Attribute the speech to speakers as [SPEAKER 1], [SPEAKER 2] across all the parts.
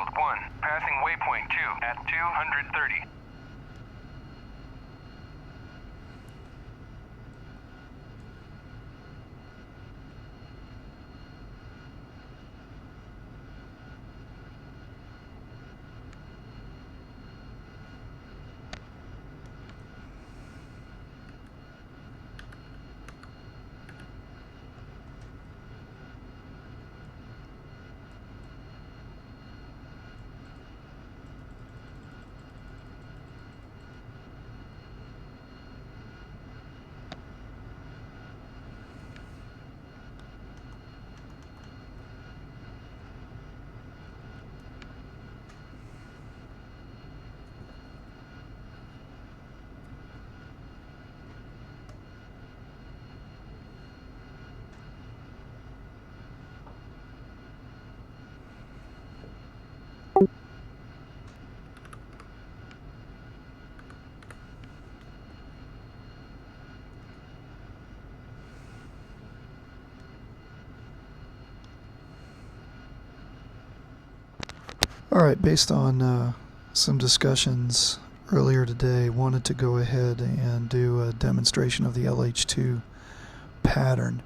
[SPEAKER 1] Field 1, passing waypoint 2 at 230.
[SPEAKER 2] Alright, based on some discussions earlier today, wanted to go ahead and do a demonstration of the LH2 pattern.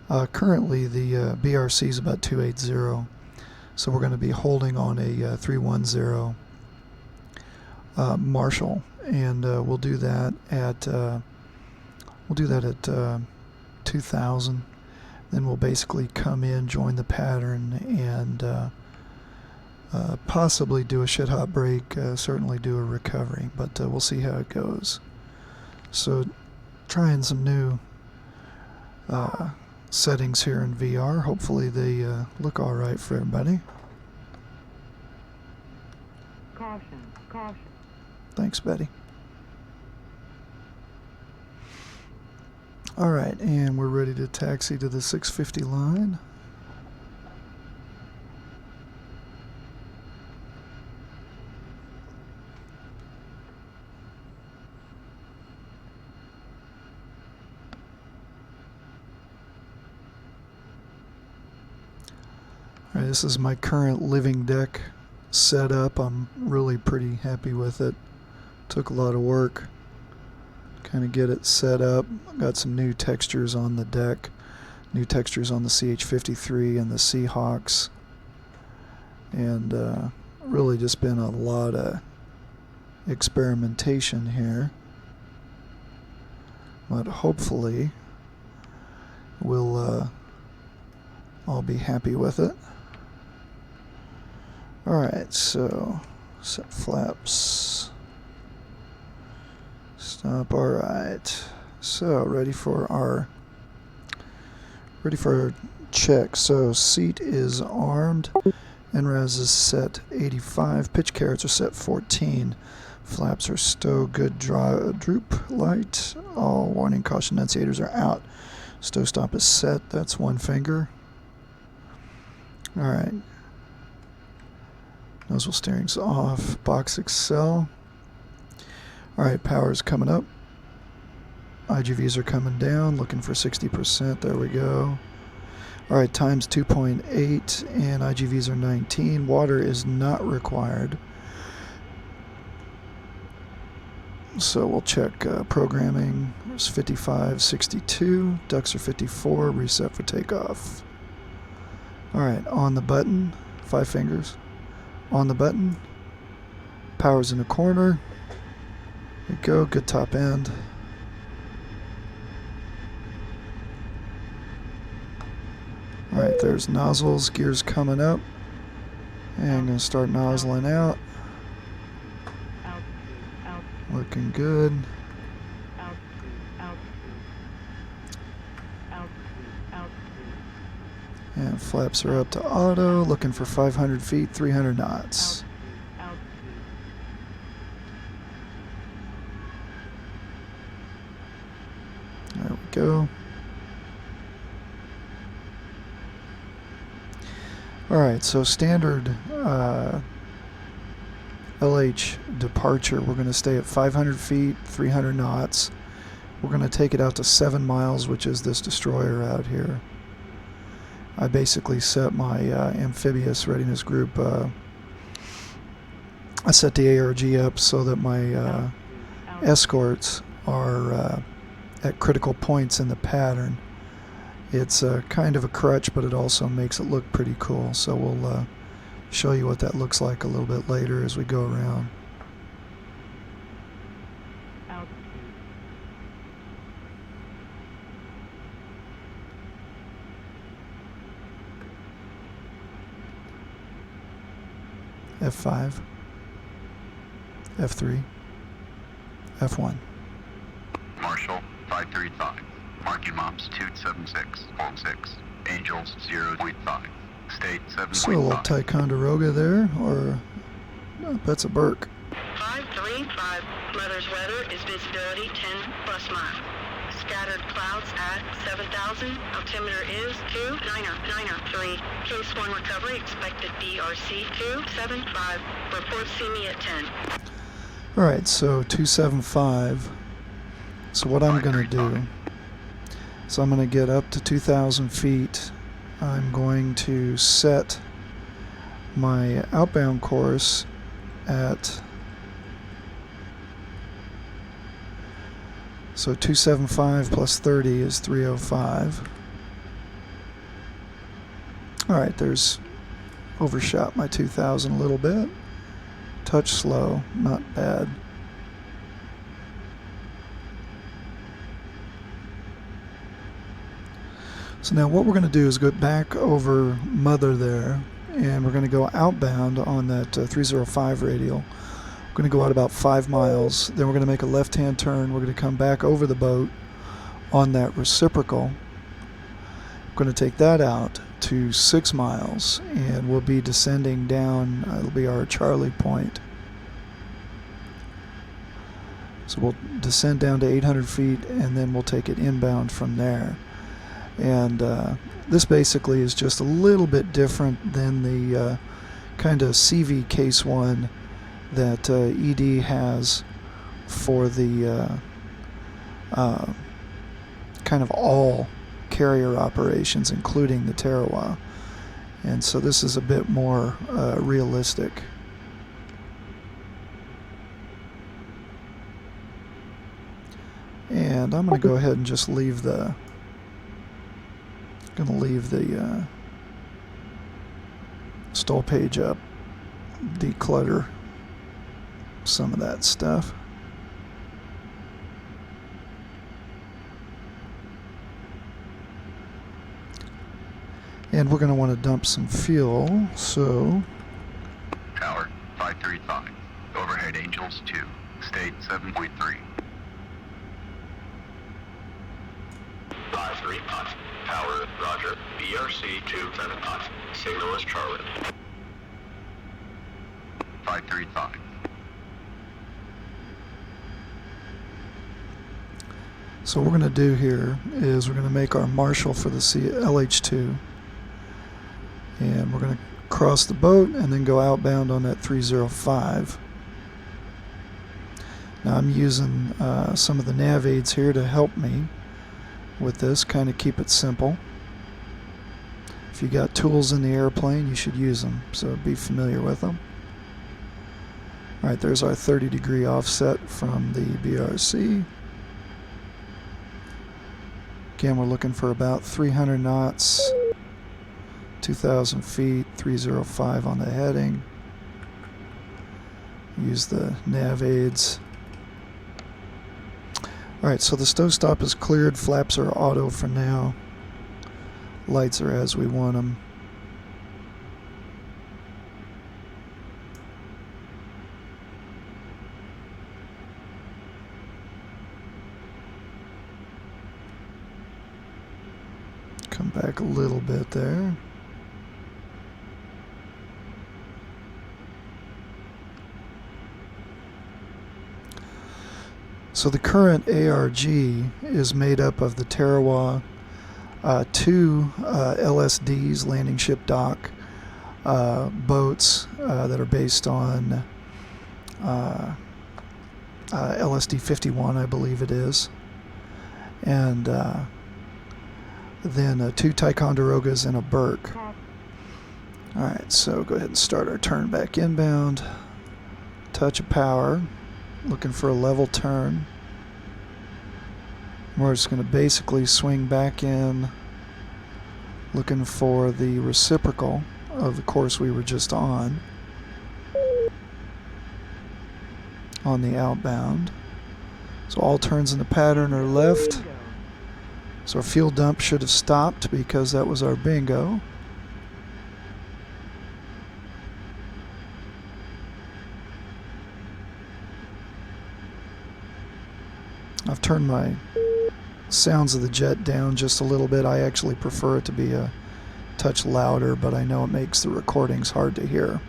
[SPEAKER 2] Currently the BRC is about 280, so we're going to be holding on a 310 Marshall, and we'll do that at 2000. Then we'll basically come in, join the pattern, and possibly do a shit hot break, certainly do a recovery, but we'll see how it goes. So trying some new settings here in VR. Hopefully they look alright for everybody.
[SPEAKER 3] Caution, caution.
[SPEAKER 2] Thanks, Betty. Alright, and we're ready to taxi to the 650 line. Alright, this is my current living deck setup. I'm really pretty happy with it. Took a lot of work. Kind of get it set up. Got some new textures on the deck, new textures on the CH-53 and the Seahawks, and really just been a lot of experimentation here, but hopefully we'll all be happy with it. Alright, so set flaps. Stop. Alright, so ready for our check. So seat is armed, NRAS is set 85, pitch carrots are set 14, flaps are stow, good droop light, all warning caution enunciators are out, stow stop is set, that's one finger. Alright, nozzle steering's off, box excel. Alright, power's coming up. IGVs are coming down, looking for 60%. There we go. Alright, time's 2.8 and IGVs are 19. Water is not required. So we'll check programming. There's 55, 62. Ducks are 54. Reset for takeoff. Alright, on the button. 5 fingers. On the button. Power's in the corner. There we go, good top end. Alright, there's nozzles, gears coming up. And I'm going to start nozzling out. Looking good. And flaps are up to auto, looking for 500 feet, 300 knots. There we go. Alright, so standard LH departure, we're going to stay at 500 feet, 300 knots. We're going to take it out to 7 miles, which is this destroyer out here. I basically set my amphibious readiness group I set the ARG up so that my
[SPEAKER 3] Altitude.
[SPEAKER 2] escorts are at critical points in the pattern. It's kind of a crutch, but it also makes it look pretty cool. So we'll show you what that looks like a little bit later as we go around.
[SPEAKER 3] Altitude.
[SPEAKER 2] F5, F3, F1.
[SPEAKER 4] Marshall 535. Marking Mops 276. Hold 6. Angels 0.5. State 7.5.
[SPEAKER 2] So a little Ticonderoga there, or no, that's a Burke.
[SPEAKER 5] 535. Mother's weather is visibility 10 plus mile. Scattered clouds at 7,000. Altimeter is 29993. Case 1 recovery expected BRC 275. Report see me at 10.
[SPEAKER 2] Alright, so 275. So what I'm going to do, so I'm going to get up to 2,000 feet. I'm going to set my outbound course at, so 275 plus 30 is 305. Alright, there's overshot my 2,000 a little bit. Touch slow, not bad. So now what we're going to do is go back over Mother there, and we're going to go outbound on that 305 radial. We're going to go out about 5 miles. Then we're going to make a left-hand turn. We're going to come back over the boat on that reciprocal. We're going to take that out to 6 miles, and we'll be descending down. It'll be our Charlie point. So we'll descend down to 800 feet, and then we'll take it inbound from there. And this basically is just a little bit different than the kind of CV Case 1 that ED has for the kind of all carrier operations, including the Tarawa. And so this is a bit more realistic. And I'm going to go ahead and just leave the stall page up, declutter some of that stuff. And we're going to want to dump some fuel, so
[SPEAKER 4] Tower 535. Overhead Angels 2. State 7.3. 53 knots. Tower, roger. BRC 27 knots. Signal is Charlie. 535.
[SPEAKER 2] So what we're going to do here is we're going to make our Marshall for the LH2. And we're going to cross the boat and then go outbound on that 305. Now I'm using some of the nav aids here to help me with this, kind of keep it simple. If you got tools in the airplane, you should use them, so be familiar with them. Alright, there's our 30-degree offset from the BRC. Again, we're looking for about 300 knots, 2,000 feet, 305 on the heading. Use the nav aids. Alright, so the stove stop is cleared, flaps are auto for now. Lights are as we want them. Come back a little bit there. So the current ARG is made up of the Tarawa, 2 LSDs, landing ship dock boats that are based on LSD 51, I believe it is, and then 2 Ticonderogas and a Burke. Alright, so go ahead and start our turn back inbound. touch of power, looking for a level turn. We're just going to basically swing back in, looking for the reciprocal of the course we were just on the outbound. So all turns in the pattern are left.
[SPEAKER 3] Bingo.
[SPEAKER 2] So our fuel dump should have stopped because that was our bingo. I've turned my sounds of the jet down just a little bit. I actually prefer it to be a touch louder, but I know it makes the recordings hard to hear.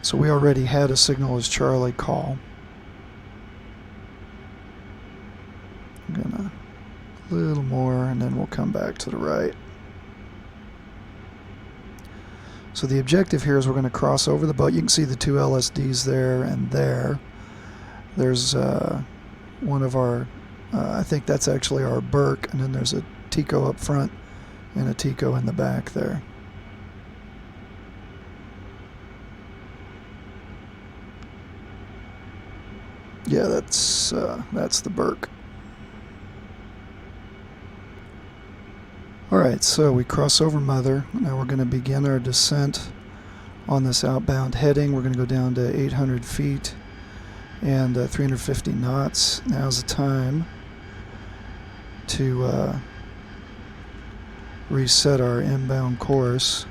[SPEAKER 2] So we already had a signal as Charlie call. I'm gonna a little more and then we'll come back to the right. So the objective here is we're going to cross over the boat. You can see the two LSDs there and there. There's one of our, I think that's actually our Burke, and then there's a Tico up front and a Tico in the back there. Yeah, that's the Burke. Alright, so we cross over Mother. Now we're going to begin our descent on this outbound heading. We're going to go down to 800 feet and 350 knots. Now's the time to reset our inbound course,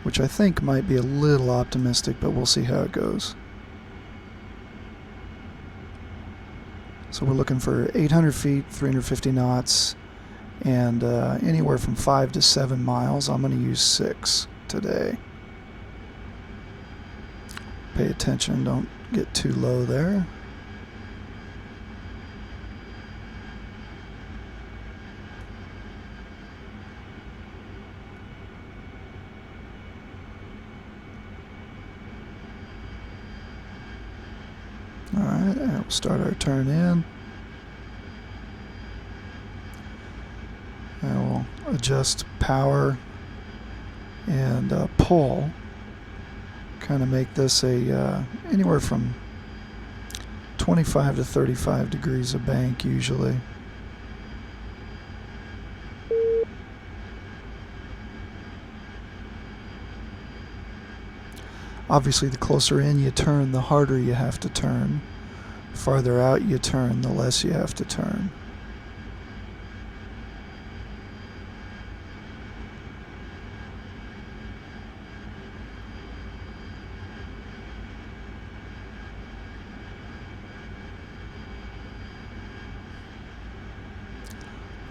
[SPEAKER 2] which I think might be a little optimistic, but we'll see how it goes. So we're looking for 800 feet, 350 knots, and anywhere from 5 to 7 miles. I'm going to use 6 today. Pay attention, don't get too low there. Alright, and we'll start our turn in. And we'll adjust power and pull. Kind of make this a anywhere from 25 to 35 degrees of bank usually. Obviously, the closer in you turn, the harder you have to turn. The farther out you turn, the less you have to turn.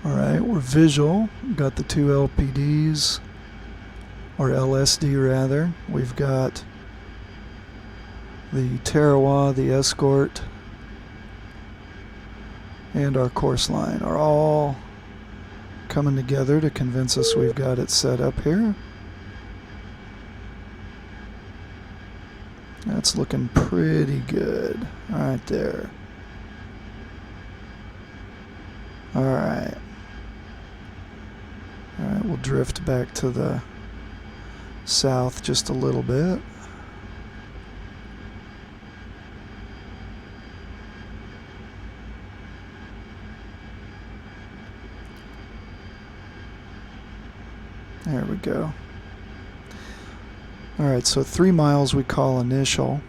[SPEAKER 2] Alright, we're visual. Got the two LPDs, or LSD rather. We've got the Tarawa, the Escort, and our course line are all coming together to convince us we've got it set up here. That's looking pretty good right there. Alright. Alright, we'll drift back to the south just a little bit. There we go. Alright, so 3 miles we call initial.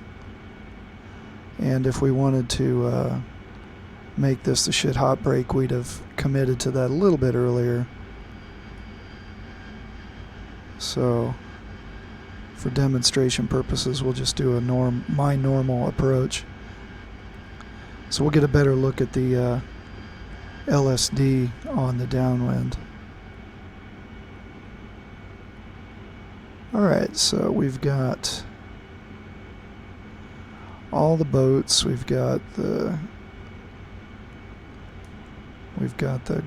[SPEAKER 2] And if we wanted to make this the shit hot break, we'd have committed to that a little bit earlier. So for demonstration purposes, we'll just do a my normal approach. So we'll get a better look at the LSD on the downwind. Alright, so we've got all the boats, we've got the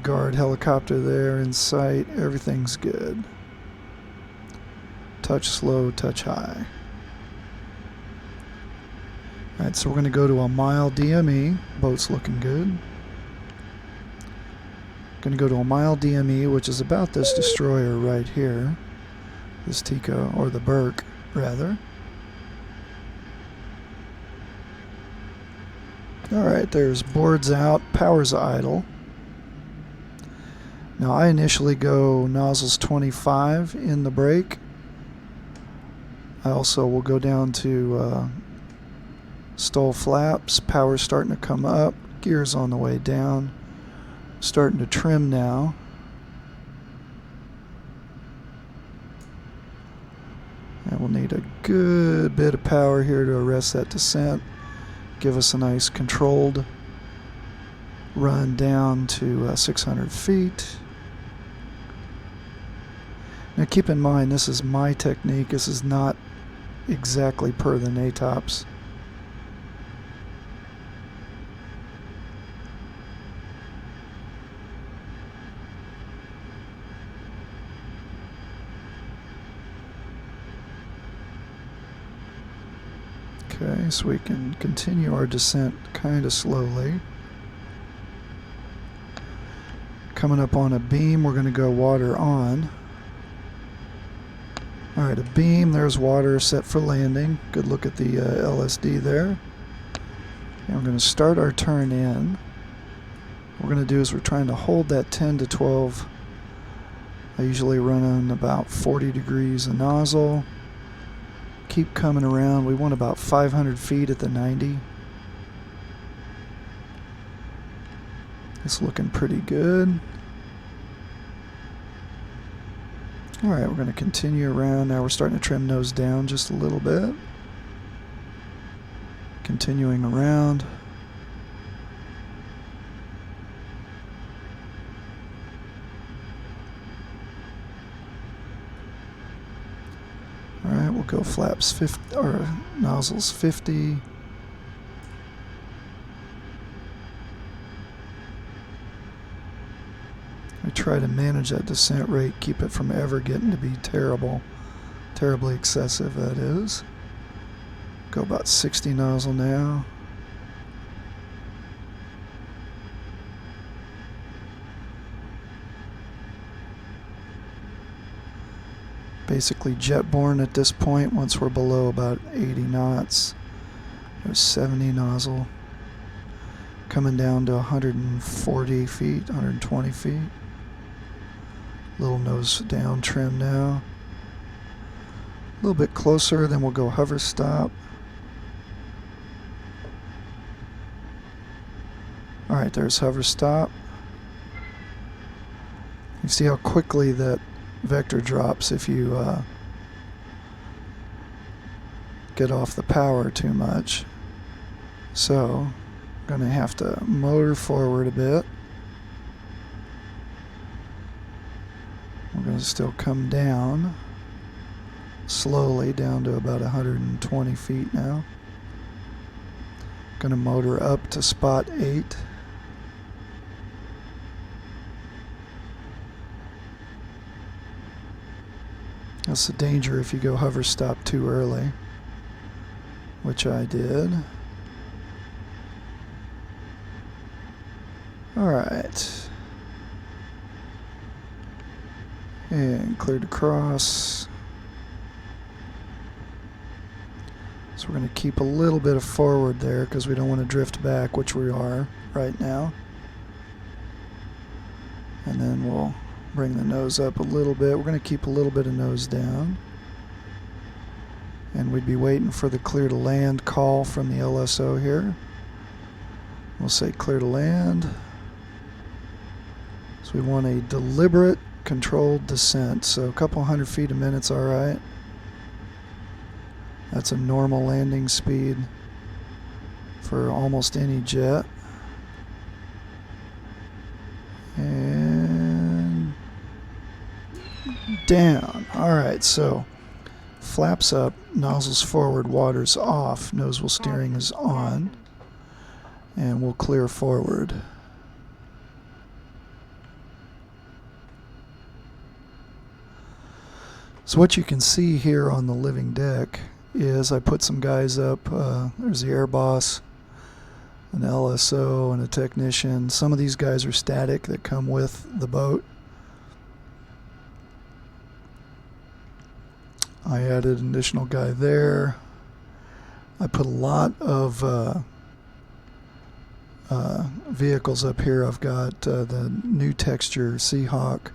[SPEAKER 2] guard helicopter there in sight, everything's good. Touch slow, touch high. Alright, so we're going to go to a mile DME, boat's looking good. Going to go to a mild DME, which is about this destroyer right here. This Tico, or the Burke, rather. Alright, there's boards out, power's idle. Now I initially go nozzles 25 in the brake. I also will go down to stall flaps, power's starting to come up, gears on the way down. Starting to trim now. And we'll need a good bit of power here to arrest that descent. Give us a nice controlled run down to 600 feet. Now keep in mind, this is my technique. This is not exactly per the NATOPS. Okay, so we can continue our descent kind of slowly. Coming up on a beam, we're going to go water on. Alright, a beam, there's water set for landing. Good look at the LSD there. And we're going to start our turn in. What we're going to do is we're trying to hold that 10 to 12. I usually run on about 40 degrees a nozzle. Keep coming around. We want about 500 feet at the 90. It's looking pretty good. Alright, we're going to continue around. Now we're starting to trim nose down just a little bit. Continuing around. Alright, we'll go flaps 50, or nozzles 50. I try to manage that descent rate, keep it from ever getting to be terribly excessive, that is. Go about 60 nozzle now. Basically jet-borne at this point once we're below about 80 knots. There's 70 nozzle. Coming down to 140 feet, 120 feet. Little nose down trim now. A little bit closer, then we'll go hover stop. Alright, there's hover stop. You see how quickly that vector drops if you get off the power too much. So, I'm going to have to motor forward a bit. We're going to still come down slowly down to about 120 feet now. Going to motor up to spot 8. That's the danger if you go hover stop too early, which I did. Alright. And cleared across. So we're going to keep a little bit of forward there because we don't want to drift back, which we are right now. And then we'll bring the nose up a little bit. We're going to keep a little bit of nose down. And we'd be waiting for the clear to land call from the LSO here. We'll say clear to land. So we want a deliberate, controlled descent. So a couple hundred feet a minute's alright. That's a normal landing speed for almost any jet. And down. Alright, so flaps up, nozzles forward, water's off, nose wheel steering is on, and we'll clear forward. So what you can see here on the living deck is I put some guys up. There's the air boss. an LSO and a technician. Some of these guys are static that come with the boat. I added an additional guy there. I put a lot of vehicles up here. I've got the new texture Seahawk,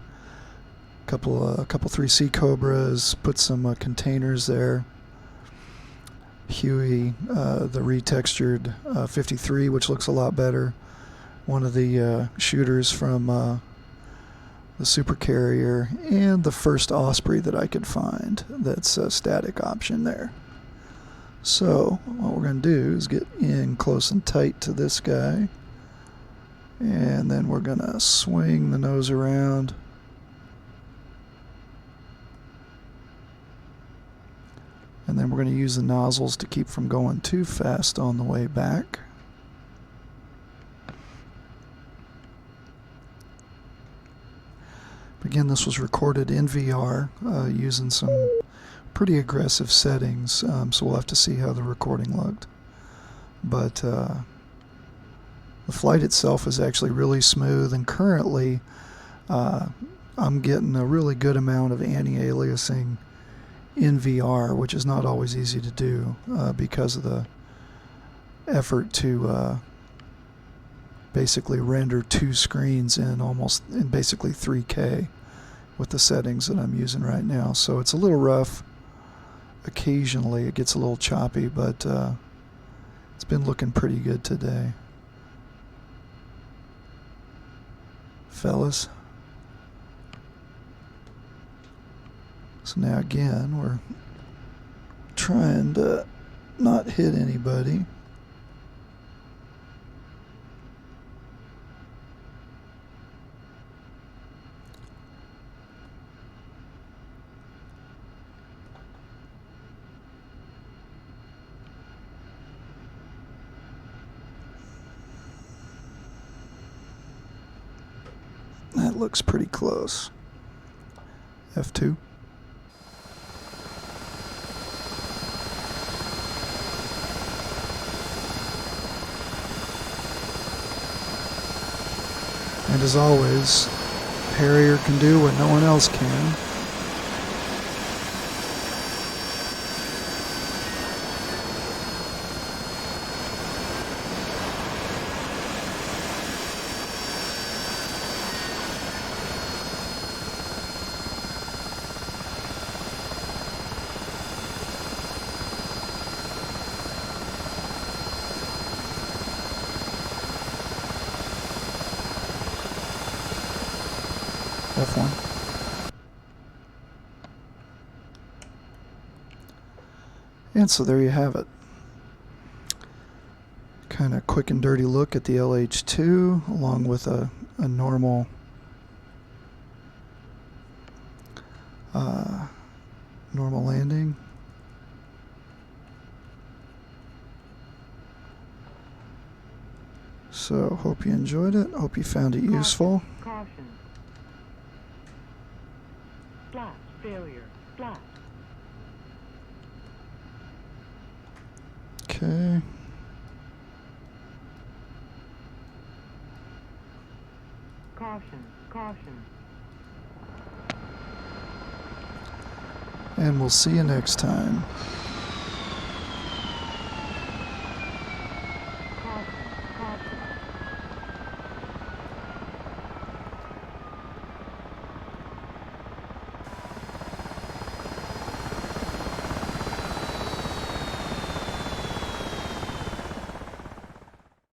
[SPEAKER 2] couple 3C Cobras, put some containers there. Huey, the retextured 53, which looks a lot better. One of the shooters from the Super Carrier, and the first Osprey that I could find. That's a static option there. So what we're going to do is get in close and tight to this guy, and then we're going to swing the nose around. And then we're going to use the nozzles to keep from going too fast on the way back. Again, this was recorded in VR using some pretty aggressive settings, so we'll have to see how the recording looked. But the flight itself is actually really smooth, and currently I'm getting a really good amount of anti-aliasing in VR, which is not always easy to do because of the effort to basically render two screens in basically 3K with the settings that I'm using right now. So it's a little rough. Occasionally it gets a little choppy, but it's been looking pretty good today. Fellas. So now again, we're trying to not hit anybody. That looks pretty close. F2. And as always, Harrier can do what no one else can. F1. And so there you have it. Kind of quick and dirty look at the LH2 along with a normal normal landing. So hope you enjoyed it. Hope you found it useful.
[SPEAKER 3] Caution. Flash failure. Flash.
[SPEAKER 2] Okay.
[SPEAKER 3] Caution. Caution.
[SPEAKER 2] And we'll see you next time.